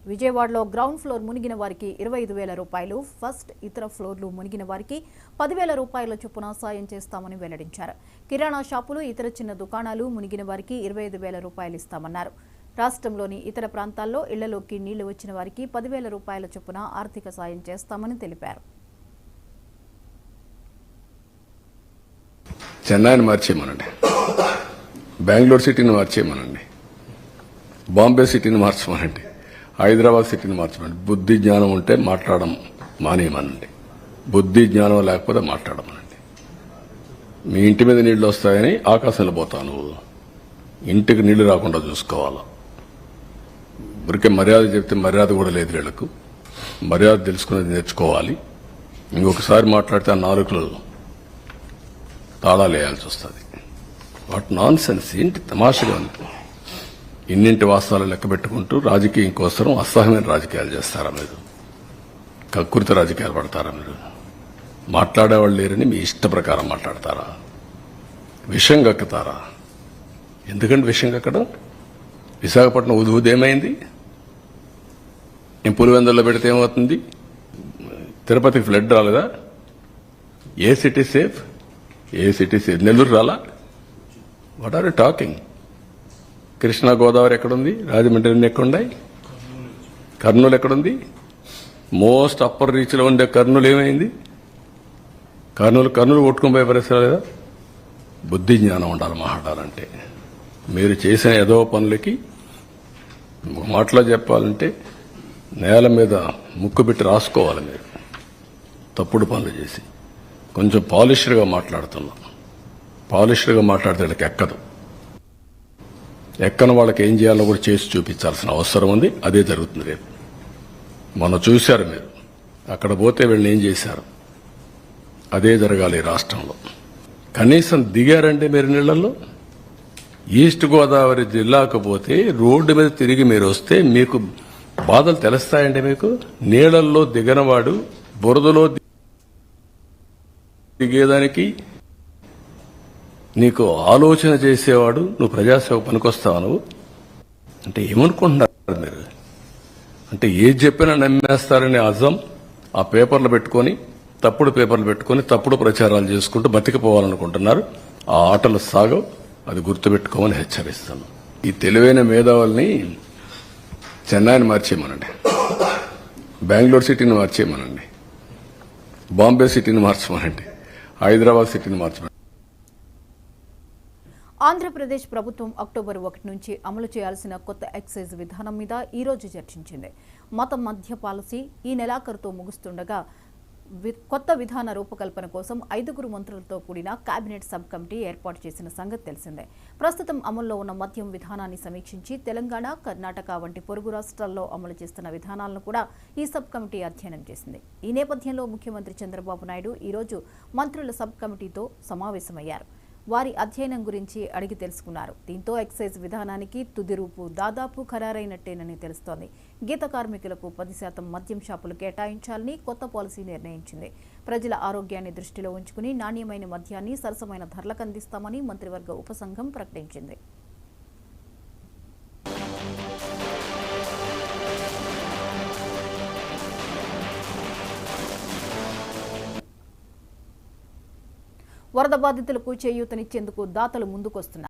విజయవాడలో ground floor మునిగిన వారికి 25,000 రూపాయలు, ఫస్ట్ ఇతర ఫ్లోర్లు మునిగిన వారికి 10,000 రూపాయల చొప్పున సాయం చేస్తామని వెల్లడించారు. కిరాణా షాపులు, ఇతర చిన్న దుకాణాలు మునిగిన వారికి 25,000 రూపాయలు ఇస్తామన్నారు. రాష్ట్రంలోని ఇతర ప్రాంతాల్లో ఇళ్లలోకి నీళ్లు వచ్చిన వారికి 10,000 రూపాయల చొప్పున ఆర్థిక సాయం చేస్తామని తెలిపారు. చెన్నైని మార్చేయమనండి, బెంగళూరు సిటీని మార్చేయమనండి, బాంబే సిటీని మార్చమనండి, హైదరాబాద్ సిటీని మార్చమనండి. బుద్ధి జ్ఞానం ఉంటే మాట్లాడడం మానేయమనండి, బుద్ధి జ్ఞానం లేకపోతే మాట్లాడమనండి. మీ ఇంటి మీద నీళ్లు వస్తాయని ఆకాశంలో పోతావు, నువ్వు ఇంటికి నీళ్లు రాకుండా చూసుకోవాలా. ఊరికే మర్యాద చెప్తే మర్యాద కూడా లేదు వీళ్లకు. మర్యాద తెలుసుకునేది నేర్చుకోవాలి. ఇంకొకసారి మాట్లాడితే ఆ నాలుగులు తాళాలు వేయాల్సి వస్తుంది. వాట్ నాన్ సెన్స్, ఏంటి తమాషగా ఉంది. ఇన్నింటి వాస్తవాలు లెక్క పెట్టుకుంటూ రాజకీయం కోసం అసహ్యమైన రాజకీయాలు చేస్తారా మీరు? కక్కుర్తి రాజకీయాలు పడతారా మీరు? మాట్లాడేవాళ్ళు లేరని మీ ఇష్ట ప్రకారం మాట్లాడతారా? విషం కక్కుతారా? ఎందుకంటే విషం కక్కడం? విశాఖపట్నం ఉదేమైంది? నేను పులివెందుల్లో పెడితే ఏమవుతుంది? తిరుపతికి ఫ్లడ్ రాలేదా? ఏ సిటీ సేఫ్? ఏ సిటీ సేఫ్? నెల్లూరు రాలా? What are you talking? Krishna Godavari ఎక్కడుంది? రాజమండ్రి ఎక్కడున్నాయి? కర్నూలు ఎక్కడుంది? మోస్ట్ అప్పర్ రీచ్లో ఉండే కర్నూలు ఏమైంది? కర్నూలు కొట్టుకుని పోయే పరిస్థితి లేదా? బుద్ధి జ్ఞానం ఉండాలి మాట్లాడాలంటే. మీరు చేసిన ఏదో పనులకి మాటలో చెప్పాలంటే నేల మీద ముక్కు పెట్టి రాసుకోవాలి. మీరు తప్పుడు పనులు చేసి కొంచెం పాలిష్డ్గా మాట్లాడుతున్నాం. పాలిష్డ్గా మాట్లాడితే వాళ్ళకి ఎక్కదు. ఎక్కని వాళ్ళకి ఏం చేయాలో కూడా చేసి చూపించాల్సిన అవసరం ఉంది. అదే జరుగుతుంది రేపు. మొన్న చూశారు మీరు, అక్కడ పోతే వీళ్ళని ఏం చేశారు. అదే జరగాలి రాష్ట్రంలో. కనీసం దిగారంటే మీరు నీళ్లలో. ఈస్ట్ గోదావరి జిల్లాకు పోతే రోడ్డు మీద తిరిగి మీరు వస్తే మీకు బాధలు తెలుస్తాయండి. మీకు నీళ్లలో దిగనవాడు బురదలో దిగేదానికి నీకు ఆలోచన చేసేవాడు నువ్వు ప్రజాసేవ పనికొస్తావు. నువ్వు అంటే ఏమనుకుంటున్నారు మీరు? అంటే ఏది చెప్పినా నమ్మేస్తారని అజం ఆ పేపర్లు పెట్టుకొని, తప్పుడు పేపర్లు పెట్టుకొని తప్పుడు ప్రచారాలు చేసుకుంటూ బతికిపోవాలనుకుంటున్నారు. ఆ ఆటలు సాగవు. అది గుర్తుపెట్టుకోమని హెచ్చరిస్తాను. ఈ తెలివైన మేధావుల్ని చెన్నైని మార్చేయమనండి, బెంగళూరు సిటీని మార్చేయమనండి, బాంబే సిటీని మార్చమనండి, హైదరాబాద్ సిటీని మార్చమనండి. ఆంధ్రప్రదేశ్ ప్రభుత్వం అక్టోబర్ 1 నుంచి అమలు చేయాల్సిన కొత్త ఎక్సైజ్ విధానం మీద ఈ రోజు చర్చించింది. మతం మధ్య పాలసీ ఈ నెలాఖరుతో ముగుస్తుండగా కొత్త విధాన రూపకల్పన కోసం 5 మంత్రులతో కూడిన కేబినెట్ సబ్ కమిటీ ఏర్పాటు చేసిన సంగతి తెలిసిందే. ప్రస్తుతం అమల్లో ఉన్న మద్యం విధానాన్ని సమీక్షించి తెలంగాణ, కర్ణాటక వంటి పొరుగు రాష్ట్రాల్లో అమలు చేస్తున్న విధానాలను కూడా ఈ సబ్ కమిటీ అధ్యయనం చేసింది. ఈ నేపథ్యంలో ముఖ్యమంత్రి చంద్రబాబు నాయుడు ఈ రోజు మంత్రుల సబ్ కమిటీతో సమావేశమయ్యారు. వారి అధ్యయనం గురించి అడిగి తెలుసుకున్నారు. దీంతో ఎక్సైజ్ విధానానికి తుది రూపు దాదాపు ఖరారైనట్టేనని తెలుస్తోంది. గీత కార్మికులకు 10% మద్యం షాపులు కేటాయించాలని కొత్త పాలసీ నిర్ణయించింది. ప్రజల ఆరోగ్యాన్ని దృష్టిలో ఉంచుకుని నాణ్యమైన మద్యాన్ని సరసమైన ధరలకు అందిస్తామని మంత్రివర్గ ఉపసంఘం ప్రకటించింది. వరద బాధితులకు చేయూతనిచ్చేందుకు దాతలు ముందుకొస్తున్నారు.